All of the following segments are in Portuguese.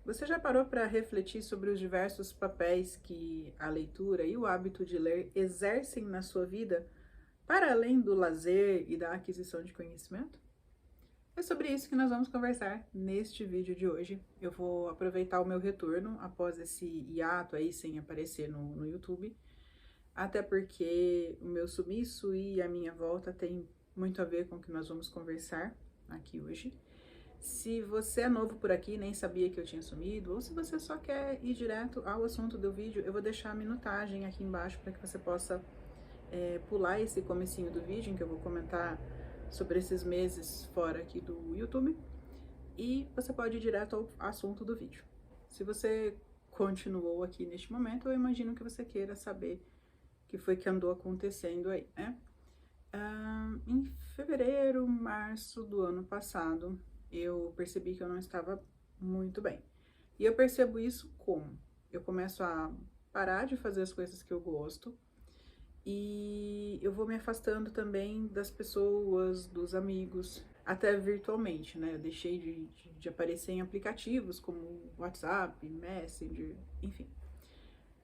Você já parou para refletir sobre os diversos papéis que a leitura e o hábito de ler exercem na sua vida, para além do lazer e da aquisição de conhecimento? É sobre isso que nós vamos conversar neste vídeo de hoje. Eu vou aproveitar o meu retorno após esse hiato aí sem aparecer no YouTube, até porque o meu sumiço e a minha volta tem muito a ver com o que nós vamos conversar aqui hoje. Se você é novo por aqui, nem sabia que eu tinha sumido, ou se você só quer ir direto ao assunto do vídeo, eu vou deixar a minutagem aqui embaixo para que você possa pular esse comecinho do vídeo, em que eu vou comentar sobre esses meses fora aqui do YouTube, e você pode ir direto ao assunto do vídeo. Se você continuou aqui neste momento, eu imagino que você queira saber o que foi que andou acontecendo aí, né? Em fevereiro, março do ano passado, eu percebi que eu não estava muito bem. E eu percebo isso como? Eu começo a parar de fazer as coisas que eu gosto e eu vou me afastando também das pessoas, dos amigos, até virtualmente, né? Eu deixei de aparecer em aplicativos como WhatsApp, Messenger, enfim.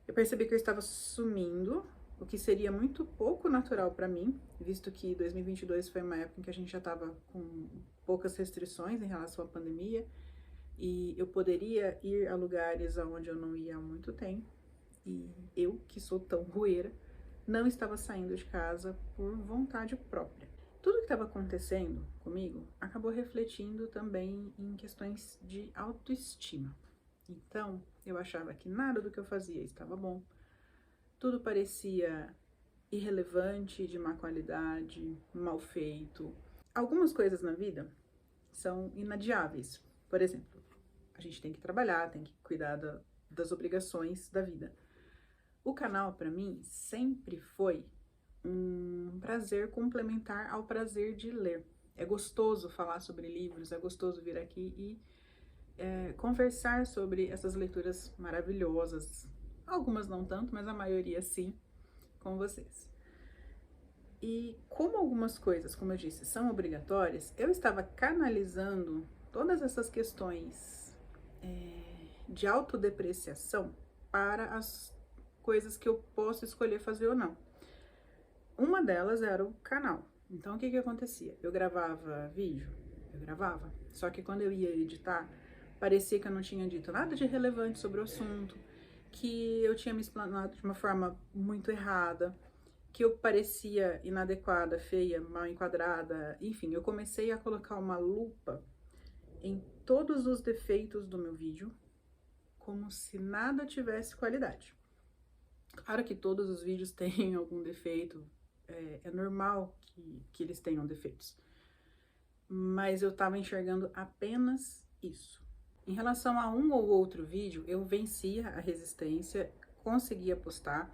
Eu percebi que eu estava sumindo, o que seria muito pouco natural para mim, visto que 2022 foi uma época em que a gente já estava com poucas restrições em relação à pandemia, e eu poderia ir a lugares aonde eu não ia há muito tempo, e eu, que sou tão rueira, não estava saindo de casa por vontade própria. Tudo que estava acontecendo comigo acabou refletindo também em questões de autoestima. Então, eu achava que nada do que eu fazia estava bom, tudo parecia irrelevante, de má qualidade, mal feito. Algumas coisas na vida são inadiáveis. Por exemplo, a gente tem que trabalhar, tem que cuidar das obrigações da vida. O canal, para mim, sempre foi um prazer complementar ao prazer de ler. É gostoso falar sobre livros, é gostoso vir aqui e conversar sobre essas leituras maravilhosas. Algumas não tanto, mas a maioria sim, com vocês. E como algumas coisas, como eu disse, são obrigatórias, eu estava canalizando todas essas questões de autodepreciação para as coisas que eu posso escolher fazer ou não. Uma delas era o canal. Então, o que que acontecia? Eu gravava vídeo, eu gravava, só que quando eu ia editar, parecia que eu não tinha dito nada de relevante sobre o assunto, que eu tinha me explanado de uma forma muito errada, que eu parecia inadequada, feia, mal enquadrada, enfim, eu comecei a colocar uma lupa em todos os defeitos do meu vídeo, como se nada tivesse qualidade. Claro que todos os vídeos têm algum defeito, é normal que eles tenham defeitos, mas eu tava enxergando apenas isso. Em relação a um ou outro vídeo, eu vencia a resistência, conseguia postar.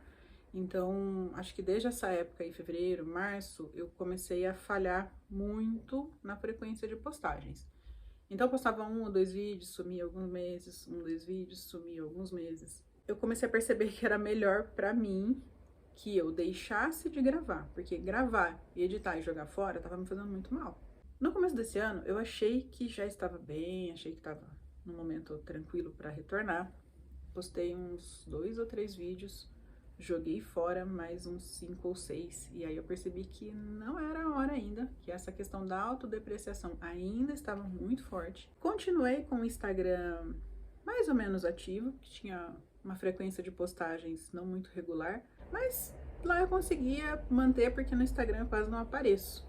Então, acho que desde essa época, em fevereiro, março, eu comecei a falhar muito na frequência de postagens. Então, eu postava um ou dois vídeos, sumia alguns meses, um ou dois vídeos, sumia alguns meses. Eu comecei a perceber que era melhor pra mim que eu deixasse de gravar, porque gravar, editar e jogar fora tava me fazendo muito mal. No começo desse ano, eu achei que já estava bem, achei que estava num momento tranquilo para retornar. Postei uns 2 ou 3 vídeos, joguei fora mais uns 5 ou 6, e aí eu percebi que não era a hora ainda, que essa questão da autodepreciação ainda estava muito forte. Continuei com o Instagram mais ou menos ativo, que tinha uma frequência de postagens não muito regular, mas lá eu conseguia manter porque no Instagram eu quase não apareço.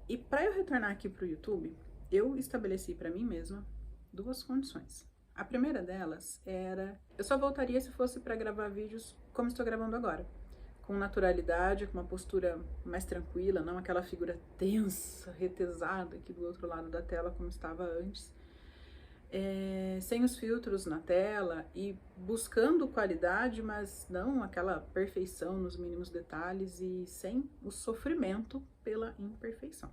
E para eu retornar aqui para o YouTube, eu estabeleci para mim mesma duas condições. A primeira delas era, eu só voltaria se fosse para gravar vídeos como estou gravando agora, com naturalidade, com uma postura mais tranquila, não aquela figura tensa, retesada aqui do outro lado da tela como estava antes, sem os filtros na tela e buscando qualidade, mas não aquela perfeição nos mínimos detalhes e sem o sofrimento pela imperfeição.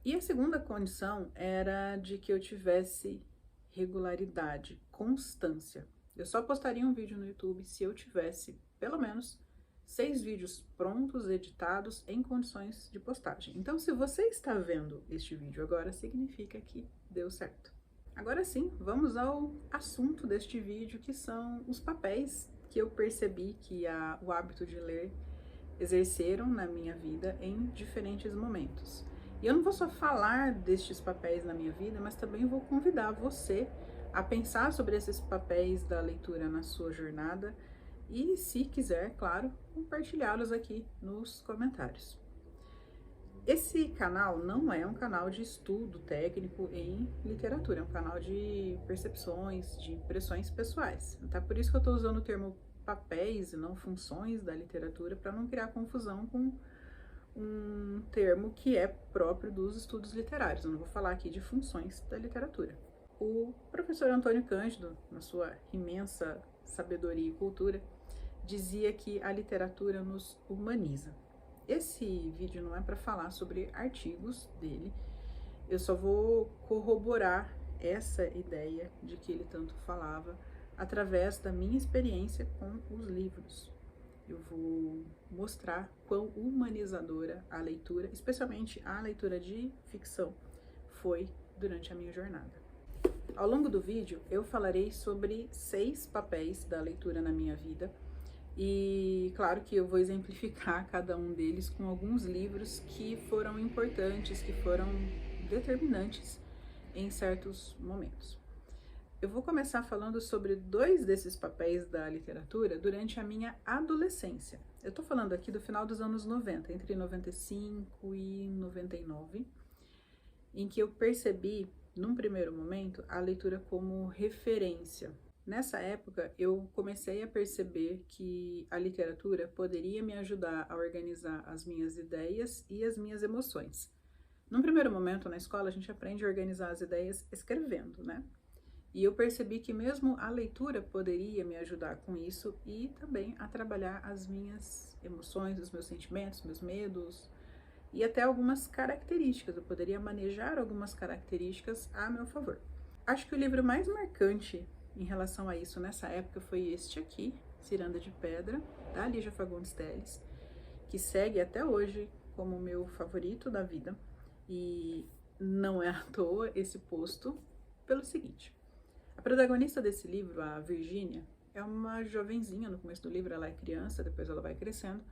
E a segunda condição era de que eu tivesse regularidade, constância. Eu só postaria um vídeo no YouTube se eu tivesse, pelo menos, 6 vídeos prontos, editados, em condições de postagem. Então, se você está vendo este vídeo agora, significa que deu certo. Agora sim, vamos ao assunto deste vídeo, que são os papéis que eu percebi que o hábito de ler exerceram na minha vida em diferentes momentos. E eu não vou só falar destes papéis na minha vida, mas também vou convidar você a pensar sobre esses papéis da leitura na sua jornada e, se quiser, claro, compartilhá-los aqui nos comentários. Esse canal não é um canal de estudo técnico em literatura, é um canal de percepções, de impressões pessoais. Então, por isso que eu estou usando o termo papéis e não funções da literatura, para não criar confusão com um termo que é próprio dos estudos literários. Eu não vou falar aqui de funções da literatura. O professor Antônio Cândido, na sua imensa sabedoria e cultura, dizia que a literatura nos humaniza. Esse vídeo não é para falar sobre artigos dele, eu só vou corroborar essa ideia de que ele tanto falava através da minha experiência com os livros. Eu vou mostrar quão humanizadora a leitura, especialmente a leitura de ficção, foi durante a minha jornada. Ao longo do vídeo, eu falarei sobre 6 papéis da leitura na minha vida, e claro que eu vou exemplificar cada um deles com alguns livros que foram importantes, que foram determinantes em certos momentos. Eu vou começar falando sobre 2 desses papéis da literatura durante a minha adolescência. Eu tô falando aqui do final dos anos 90, entre 95 e 99, em que eu percebi, num primeiro momento, a leitura como referência. Nessa época, eu comecei a perceber que a literatura poderia me ajudar a organizar as minhas ideias e as minhas emoções. Num primeiro momento, na escola, a gente aprende a organizar as ideias escrevendo, né? E eu percebi que mesmo a leitura poderia me ajudar com isso e também a trabalhar as minhas emoções, os meus sentimentos, meus medos e até algumas características. Eu poderia manejar algumas características a meu favor. Acho que o livro mais marcante em relação a isso nessa época foi este aqui, Ciranda de Pedra, da Lígia Fagundes Telles, que segue até hoje como o meu favorito da vida, e não é à toa esse posto, pelo seguinte: a protagonista desse livro, a Virgínia, é uma jovenzinha. No começo do livro ela é criança, depois ela vai crescendo,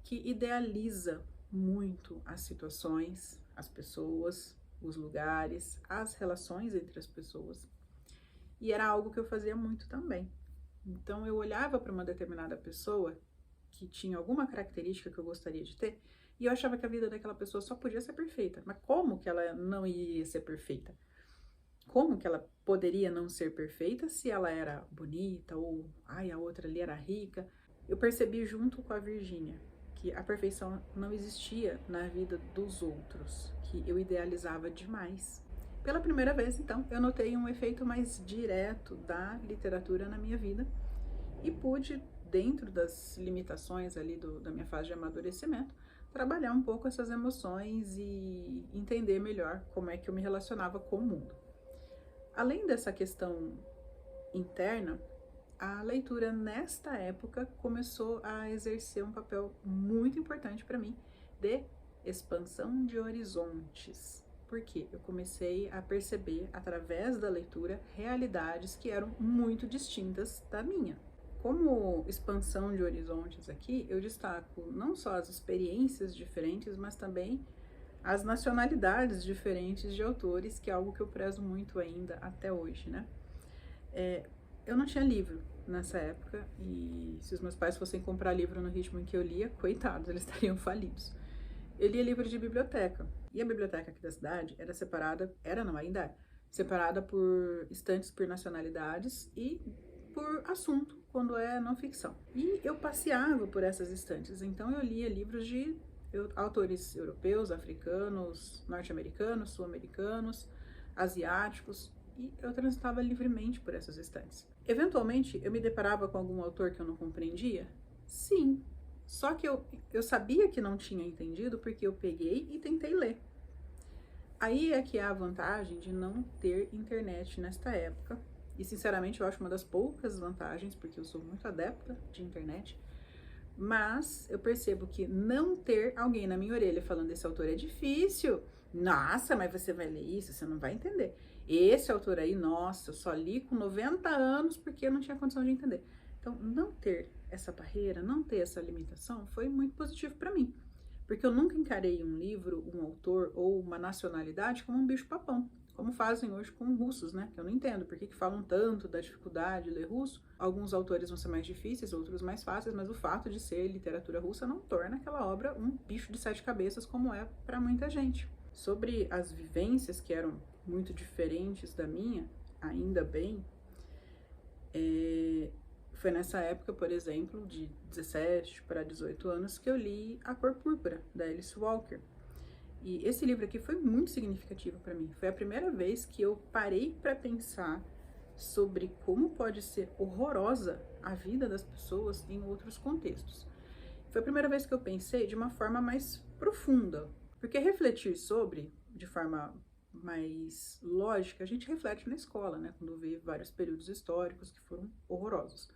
que idealiza muito as situações, as pessoas, os lugares, as relações entre as pessoas. E era algo que eu fazia muito também. Então eu olhava para uma determinada pessoa que tinha alguma característica que eu gostaria de ter, e eu achava que a vida daquela pessoa só podia ser perfeita. Mas como que ela não iria ser perfeita? Como que ela poderia não ser perfeita se ela era bonita ou a outra ali era rica? Eu percebi junto com a Virgínia que a perfeição não existia na vida dos outros, que eu idealizava demais. Pela primeira vez, então, eu notei um efeito mais direto da literatura na minha vida e pude, dentro das limitações ali da minha fase de amadurecimento, trabalhar um pouco essas emoções e entender melhor como é que eu me relacionava com o mundo. Além dessa questão interna, a leitura nesta época começou a exercer um papel muito importante para mim de expansão de horizontes. Porque eu comecei a perceber, através da leitura, realidades que eram muito distintas da minha. Como expansão de horizontes aqui, eu destaco não só as experiências diferentes, mas também as nacionalidades diferentes de autores, que é algo que eu prezo muito ainda até hoje, né? Eu não tinha livro nessa época, e se os meus pais fossem comprar livro no ritmo em que eu lia, coitados, eles estariam falidos. Eu lia livro de biblioteca, e a biblioteca aqui da cidade era separada, ainda é, separada por estantes por nacionalidades e por assunto, quando é não ficção. E eu passeava por essas estantes, então eu lia livros de autores europeus, africanos, norte-americanos, sul-americanos, asiáticos, e eu transitava livremente por essas estantes. Eventualmente, eu me deparava com algum autor que eu não compreendia? Sim. Só que eu sabia que não tinha entendido porque eu peguei e tentei ler. Aí é que é a vantagem de não ter internet nesta época. E, sinceramente, eu acho uma das poucas vantagens, porque eu sou muito adepta de internet. Mas eu percebo que não ter alguém na minha orelha falando: esse autor é difícil, nossa, mas você vai ler isso, você não vai entender. Esse autor aí, nossa, eu só li com 90 anos porque eu não tinha condição de entender. Então, não ter essa barreira, não ter essa limitação foi muito positivo para mim. Porque eu nunca encarei um livro, um autor ou uma nacionalidade como um bicho-papão, como fazem hoje com russos, né? Que eu não entendo por que falam tanto da dificuldade de ler russo. Alguns autores vão ser mais difíceis, outros mais fáceis, mas o fato de ser literatura russa não torna aquela obra um bicho de sete cabeças como é para muita gente. Sobre as vivências que eram muito diferentes da minha, ainda bem, foi nessa época, por exemplo, de 17 para 18 anos, que eu li A Cor Púrpura, da Alice Walker. E esse livro aqui foi muito significativo para mim. Foi a primeira vez que eu parei para pensar sobre como pode ser horrorosa a vida das pessoas em outros contextos. Foi a primeira vez que eu pensei de uma forma mais profunda, porque refletir sobre, de forma mais lógica, a gente reflete na escola, né? Quando vê vários períodos históricos que foram horrorosos.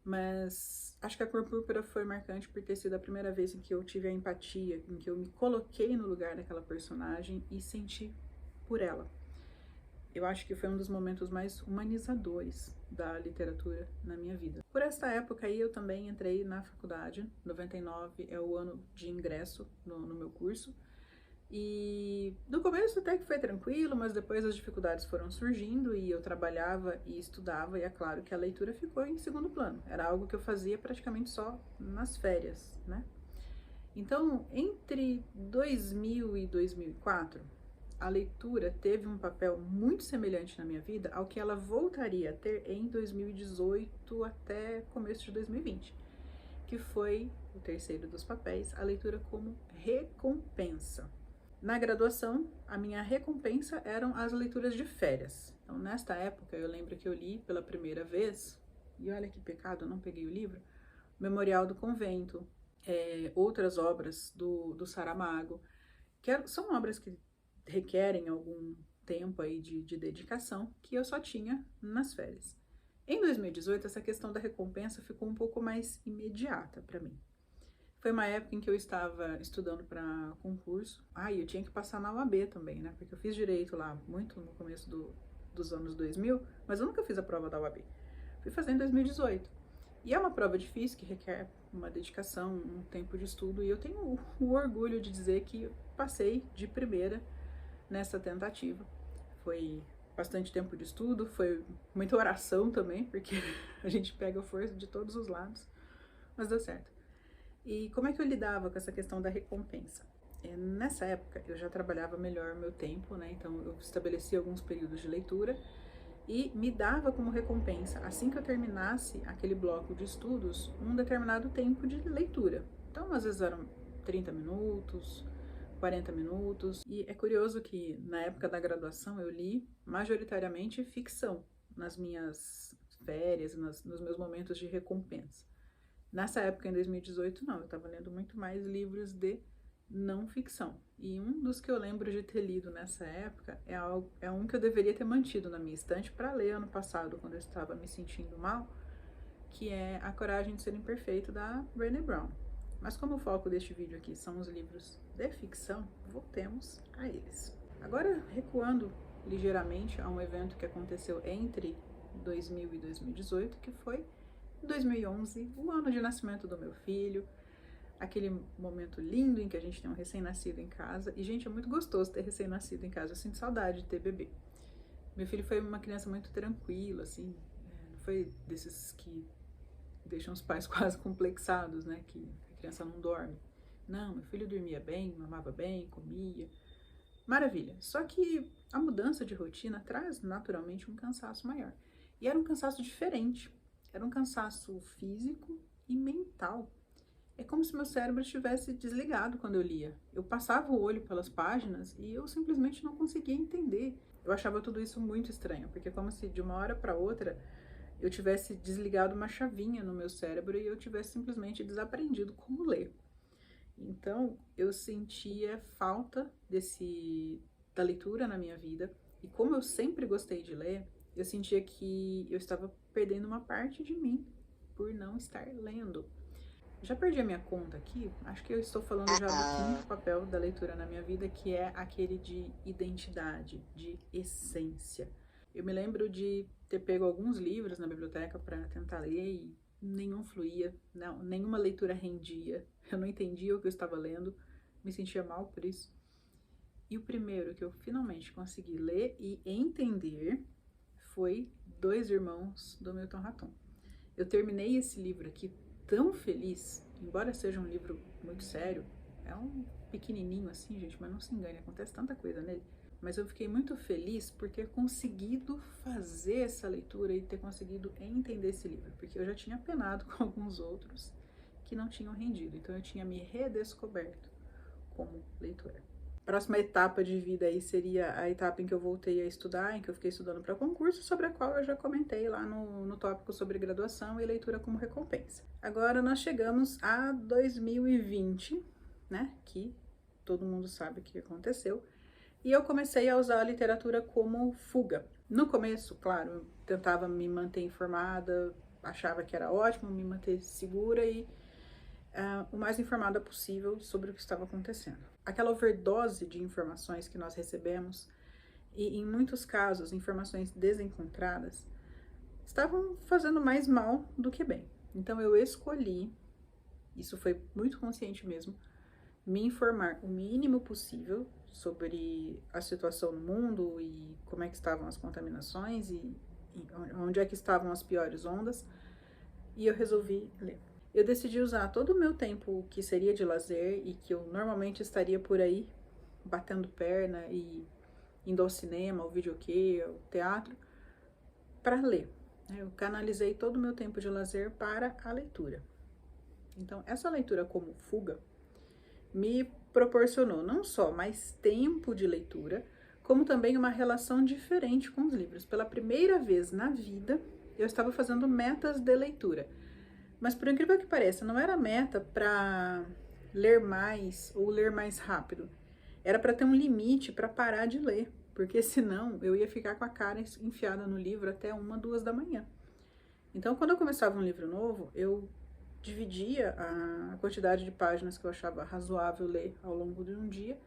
Mas acho que A Cor Púrpura foi marcante por ter sido a primeira vez em que eu tive a empatia, em que eu me coloquei no lugar daquela personagem e senti por ela. Eu acho que foi um dos momentos mais humanizadores da literatura na minha vida. Por essa época aí eu também entrei na faculdade, 99 é o ano de ingresso no meu curso, e no começo até que foi tranquilo, mas depois as dificuldades foram surgindo e eu trabalhava e estudava, e é claro que a leitura ficou em segundo plano. Era algo que eu fazia praticamente só nas férias, né? Então, entre 2000 e 2004, a leitura teve um papel muito semelhante na minha vida ao que ela voltaria a ter em 2018 até começo de 2020, que foi o terceiro dos papéis, a leitura como recompensa. Na graduação, a minha recompensa eram as leituras de férias. Então, nesta época, eu lembro que eu li pela primeira vez, e olha que pecado, eu não peguei o livro, Memorial do Convento, outras obras do Saramago, que são obras que requerem algum tempo aí de dedicação, que eu só tinha nas férias. Em 2018, essa questão da recompensa ficou um pouco mais imediata para mim. Foi uma época em que eu estava estudando para concurso. E eu tinha que passar na UAB também, né? Porque eu fiz direito lá muito no começo dos anos 2000, mas eu nunca fiz a prova da UAB. Fui fazer em 2018. E é uma prova difícil, que requer uma dedicação, um tempo de estudo, e eu tenho o orgulho de dizer que passei de primeira nessa tentativa. Foi bastante tempo de estudo, foi muita oração também, porque a gente pega força de todos os lados, mas deu certo. E como é que eu lidava com essa questão da recompensa? Nessa época, eu já trabalhava melhor meu tempo, né? Então, eu estabeleci alguns períodos de leitura e me dava como recompensa, assim que eu terminasse aquele bloco de estudos, um determinado tempo de leitura. Então, às vezes eram 30 minutos, 40 minutos. E é curioso que, na época da graduação, eu li majoritariamente ficção, nas minhas férias, nos meus momentos de recompensa. Nessa época, em 2018, não, eu estava lendo muito mais livros de não ficção. E um dos que eu lembro de ter lido nessa época é um que eu deveria ter mantido na minha estante para ler ano passado, quando eu estava me sentindo mal, que é A Coragem de Ser Imperfeito, da Brené Brown. Mas como o foco deste vídeo aqui são os livros de ficção, voltemos a eles. Agora, recuando ligeiramente a um evento que aconteceu entre 2000 e 2018, que foi 2011, o ano de nascimento do meu filho, aquele momento lindo em que a gente tem um recém-nascido em casa. E, gente, é muito gostoso ter recém-nascido em casa, eu sinto saudade de ter bebê. Meu filho foi uma criança muito tranquila, assim, não foi desses que deixam os pais quase complexados, né, que a criança não dorme. Não, meu filho dormia bem, mamava bem, comia, maravilha. Só que a mudança de rotina traz naturalmente um cansaço maior. E era um cansaço diferente. Era um cansaço físico e mental. É como se meu cérebro estivesse desligado quando eu lia. Eu passava o olho pelas páginas e eu simplesmente não conseguia entender. Eu achava tudo isso muito estranho, porque é como se de uma hora para outra eu tivesse desligado uma chavinha no meu cérebro e eu tivesse simplesmente desaprendido como ler. Então, eu sentia falta da leitura na minha vida, e como eu sempre gostei de ler, eu sentia que eu estava perdendo uma parte de mim por não estar lendo. Já perdi a minha conta aqui, acho que eu estou falando já do 5º papel da leitura na minha vida, que é aquele de identidade, de essência. Eu me lembro de ter pego alguns livros na biblioteca para tentar ler e nenhum fluía, não, nenhuma leitura rendia, eu não entendia o que eu estava lendo, me sentia mal por isso. E o primeiro que eu finalmente consegui ler e entender foi Dois Irmãos, do Milton Raton. Eu terminei esse livro aqui tão feliz, embora seja um livro muito sério, é um pequenininho assim, gente, mas não se engane, acontece tanta coisa nele. Mas eu fiquei muito feliz por ter conseguido fazer essa leitura e ter conseguido entender esse livro, porque eu já tinha penado com alguns outros que não tinham rendido, então eu tinha me redescoberto como leitora. Próxima etapa de vida aí seria a etapa em que eu voltei a estudar, em que eu fiquei estudando para concurso, sobre a qual eu já comentei lá no tópico sobre graduação e leitura como recompensa. Agora nós chegamos a 2020, né, que todo mundo sabe o que aconteceu, e eu comecei a usar a literatura como fuga. No começo, claro, eu tentava me manter informada, achava que era ótimo me manter segura e o mais informada possível sobre o que estava acontecendo. Aquela overdose de informações que nós recebemos, e em muitos casos informações desencontradas, estavam fazendo mais mal do que bem. Então eu escolhi, isso foi muito consciente mesmo, me informar o mínimo possível sobre a situação no mundo e como é que estavam as contaminações e onde é que estavam as piores ondas, e eu resolvi ler. Eu decidi usar todo o meu tempo que seria de lazer e que eu normalmente estaria por aí batendo perna e indo ao cinema, ao videokê, ao teatro, para ler. Eu canalizei todo o meu tempo de lazer para a leitura. Então, essa leitura como fuga me proporcionou não só mais tempo de leitura, como também uma relação diferente com os livros. Pela primeira vez na vida, eu estava fazendo metas de leitura. Mas por incrível que pareça, não era meta para ler mais ou ler mais rápido. Era para ter um limite para parar de ler, porque senão eu ia ficar com a cara enfiada no livro até 1, 2 da manhã. Então, quando eu começava um livro novo, eu dividia a quantidade de páginas que eu achava razoável ler ao longo de um dia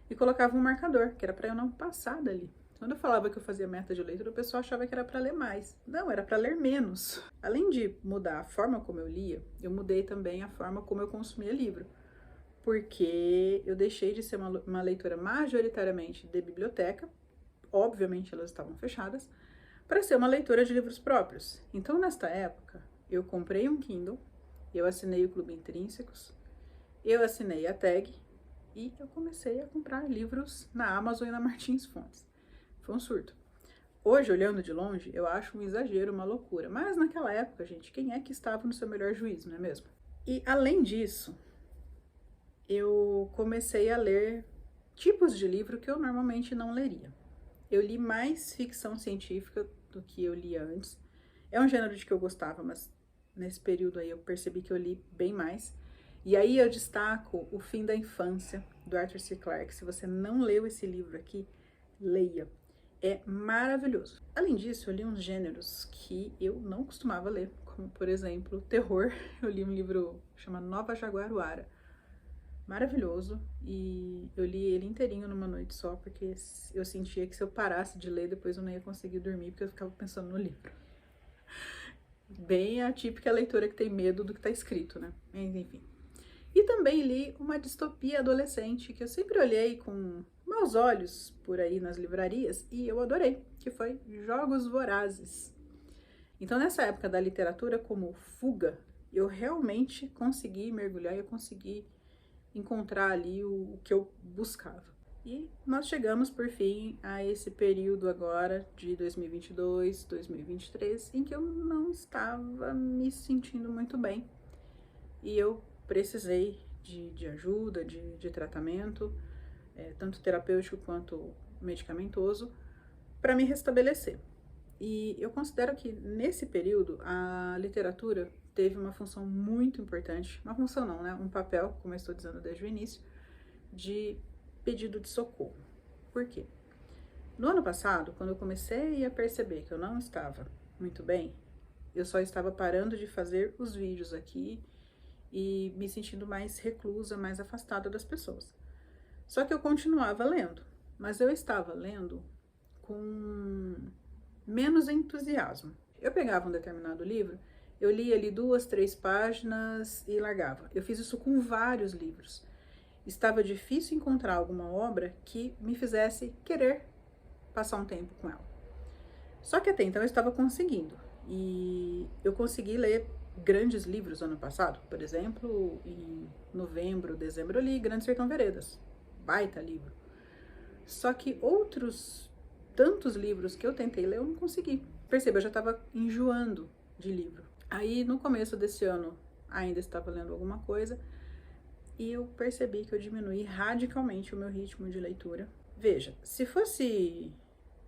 e colocava um marcador, que era para eu não passar dali. Quando eu falava que eu fazia meta de leitura, o pessoal achava que era para ler mais. Não, era para ler menos. Além de mudar a forma como eu lia, eu mudei também a forma como eu consumia livro. Porque eu deixei de ser uma leitora majoritariamente de biblioteca, obviamente elas estavam fechadas, para ser uma leitora de livros próprios. Então, nesta época, eu comprei um Kindle, eu assinei o Clube Intrínsecos, eu assinei a Tag e eu comecei a comprar livros na Amazon e na Martins Fontes. Foi um surto. Hoje, olhando de longe, eu acho um exagero, uma loucura. Mas naquela época, gente, quem é que estava no seu melhor juízo, não é mesmo? E além disso, eu comecei a ler tipos de livro que eu normalmente não leria. Eu li mais ficção científica do que eu lia antes. É um gênero de que eu gostava, mas nesse período aí eu percebi que eu li bem mais. E aí eu destaco O Fim da Infância, do Arthur C. Clarke. Se você não leu esse livro aqui, leia. É maravilhoso. Além disso, eu li uns gêneros que eu não costumava ler, como, por exemplo, terror. Eu li um livro chamado Nova Jaguaruara. Maravilhoso. E eu li ele inteirinho numa noite só, porque eu sentia que se eu parasse de ler, depois eu não ia conseguir dormir, porque eu ficava pensando no livro. Bem a típica leitora que tem medo do que está escrito, né? Enfim. E também li uma distopia adolescente que eu sempre olhei com maus olhos por aí nas livrarias e eu adorei, que foi Jogos Vorazes. Então, nessa época da literatura como fuga, eu realmente consegui mergulhar e eu consegui encontrar ali o que eu buscava. E nós chegamos, por fim, a esse período agora de 2022, 2023, em que eu não estava me sentindo muito bem. E eu precisei de ajuda, de tratamento, tanto terapêutico quanto medicamentoso, para me restabelecer. E eu considero que nesse período a literatura teve uma função muito importante, uma função não, né? Um papel, como eu estou dizendo desde o início, de pedido de socorro. Por quê? No ano passado, quando eu comecei a perceber que eu não estava muito bem, eu só estava parando de fazer os vídeos aqui e me sentindo mais reclusa, mais afastada das pessoas. Só que eu continuava lendo, mas eu estava lendo com menos entusiasmo. Eu pegava um determinado livro, eu lia ali 2, 3 páginas e largava. Eu fiz isso com vários livros. Estava difícil encontrar alguma obra que me fizesse querer passar um tempo com ela. Só que até então eu estava conseguindo. E eu consegui ler grandes livros ano passado. Por exemplo, em novembro, dezembro, eu li Grande Sertão Veredas. Baita livro. Só que outros tantos livros que eu tentei ler, eu não consegui. Perceba, eu já estava enjoando de livro. Aí, no começo desse ano, ainda estava lendo alguma coisa e eu percebi que eu diminuí radicalmente o meu ritmo de leitura. Veja, se fosse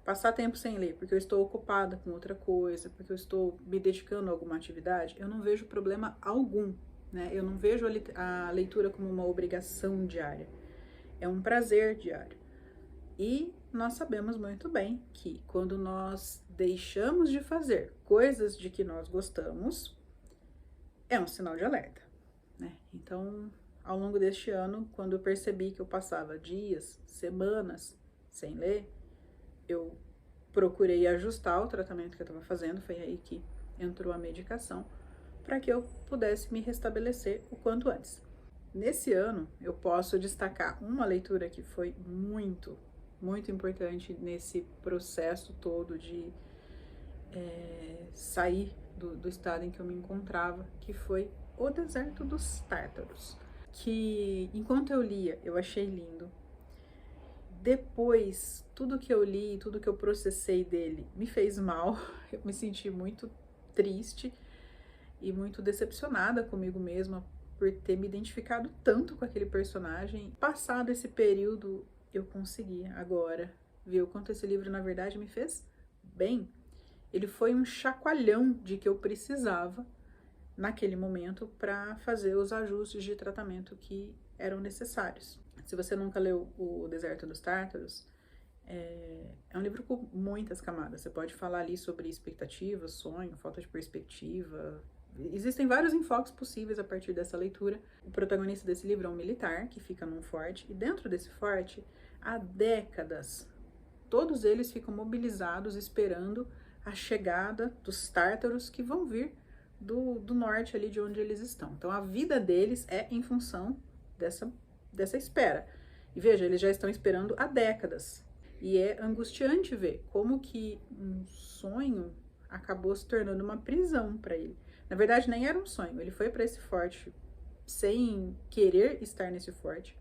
passar tempo sem ler, porque eu estou ocupada com outra coisa, porque eu estou me dedicando a alguma atividade, eu não vejo problema algum, né? Eu não vejo a leitura como uma obrigação diária. É um prazer diário. E nós sabemos muito bem que quando nós deixamos de fazer coisas de que nós gostamos, é um sinal de alerta, né? Então, ao longo deste ano, quando eu percebi que eu passava dias, semanas sem ler, eu procurei ajustar o tratamento que eu estava fazendo, foi aí que entrou a medicação, para que eu pudesse me restabelecer o quanto antes. Nesse ano, eu posso destacar uma leitura que foi muito importante nesse processo todo de sair do estado em que eu me encontrava, que foi O Deserto dos Tártaros, que enquanto eu lia, eu achei lindo. Depois, tudo que eu li, tudo que eu processei dele me fez mal, eu me senti muito triste e muito decepcionada comigo mesma por ter me identificado tanto com aquele personagem. Passado esse período, eu consegui agora ver o quanto esse livro, na verdade, me fez bem. Ele foi um chacoalhão de que eu precisava naquele momento para fazer os ajustes de tratamento que eram necessários. Se você nunca leu O Deserto dos Tártaros, é um livro com muitas camadas. Você pode falar ali sobre expectativa, sonho, falta de perspectiva. Existem vários enfoques possíveis a partir dessa leitura. O protagonista desse livro é um militar que fica num forte, e dentro desse forte, há décadas, todos eles ficam mobilizados esperando a chegada dos tártaros que vão vir do norte ali de onde eles estão. Então a vida deles é em função dessa espera. E veja, eles já estão esperando há décadas. E é angustiante ver como que um sonho acabou se tornando uma prisão para ele. Na verdade, nem era um sonho. Ele foi para esse forte sem querer estar nesse forte.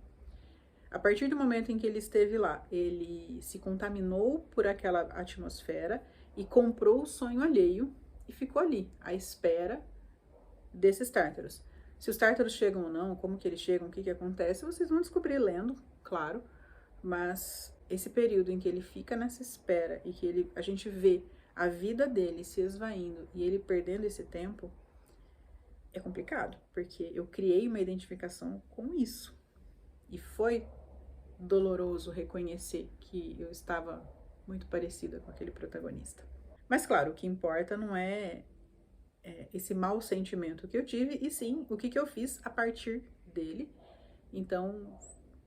A partir do momento em que ele esteve lá, ele se contaminou por aquela atmosfera e comprou o sonho alheio e ficou ali, à espera desses tártaros. Se os tártaros chegam ou não, como que eles chegam, o que que acontece, vocês vão descobrir lendo, claro. Mas esse período em que ele fica nessa espera e que a gente vê a vida dele se esvaindo e ele perdendo esse tempo, é complicado, porque eu criei uma identificação com isso. E foi doloroso reconhecer que eu estava muito parecida com aquele protagonista. Mas claro, o que importa não é esse mau sentimento que eu tive, e sim o que eu fiz a partir dele. Então,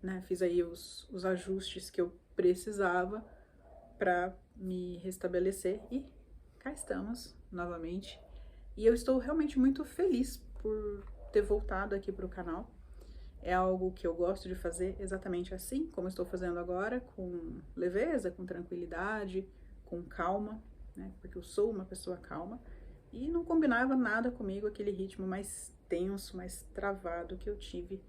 né, fiz aí os ajustes que eu precisava para me restabelecer e cá estamos novamente. E eu estou realmente muito feliz por ter voltado aqui para o canal. É algo que eu gosto de fazer exatamente assim, como estou fazendo agora, com leveza, com tranquilidade, com calma, né? Porque eu sou uma pessoa calma e não combinava nada comigo aquele ritmo mais tenso, mais travado que eu tive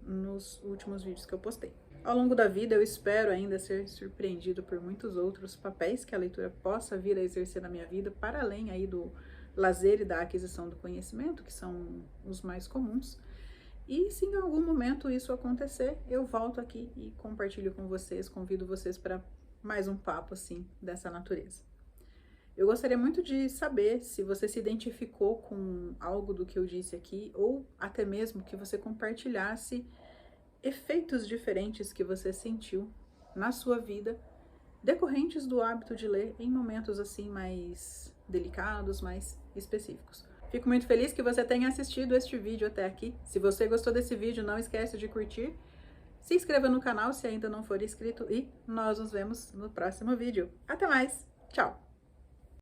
nos últimos vídeos que eu postei. Ao longo da vida, eu espero ainda ser surpreendido por muitos outros papéis que a leitura possa vir a exercer na minha vida, para além aí do lazer e da aquisição do conhecimento, que são os mais comuns. E se em algum momento isso acontecer, eu volto aqui e compartilho com vocês, convido vocês para mais um papo assim dessa natureza. Eu gostaria muito de saber se você se identificou com algo do que eu disse aqui, ou até mesmo que você compartilhasse efeitos diferentes que você sentiu na sua vida, decorrentes do hábito de ler em momentos assim mais delicados, mais específicos. Fico muito feliz que você tenha assistido este vídeo até aqui. Se você gostou desse vídeo, não esquece de curtir, se inscreva no canal se ainda não for inscrito e nós nos vemos no próximo vídeo. Até mais! Tchau!